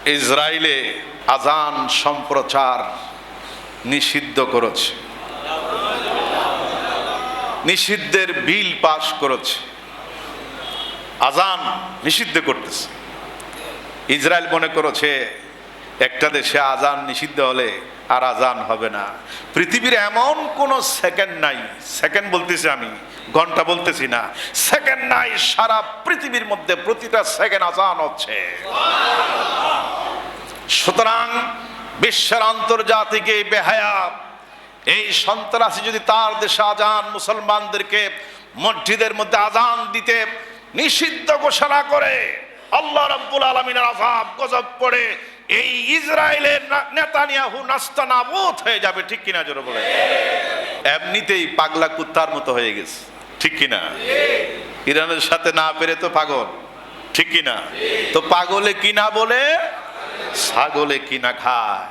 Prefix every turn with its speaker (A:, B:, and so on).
A: ইসরায়েলে আজান সম্প্রচার নিষিদ্ধ করেছে, নিষিদ্ধের বিল পাশ করেছে, আজান নিষিদ্ধ করতেছে। ইসরায়েল মনে করেছে একটা দেশে আজান নিষিদ্ধ হলে আর আজান হবে না। পৃথিবীর এমন কোন সেকেন্ড নাই, সেকেন্ড বলতেছি আমি, ঘন্টা বলতেছি না, সেকেন্ড নাই, সারা পৃথিবীর মধ্যে প্রতিটা সেকেন্ড আজান হচ্ছে। সুতরাং বিশ্বের আন্তর্জাতিক এই বেহায়া, এই সন্ত্রাসী যদি তার দেশে আজান, মুসলমানদেরকে মসজিদের মধ্যে আজান দিতে নিষিদ্ধ ঘোষণা করে, আল্লাহ রাব্বুল আলামিনের আযাব গজব পড়ে এই ইসরায়েলের নেতানিয়াহু নাস্তানাবুদ হয়ে যাবে। ঠিক কিনা জোরে বলে? এমনিতেই পাগলা কুত্তার মতো হয়ে গেছে। ঠিক কিনা? ইরানের সাথে না পেরে তো পাগল। ঠিক কিনা? তো পাগলে কিনা বলে ছাগলে কিনা খায়।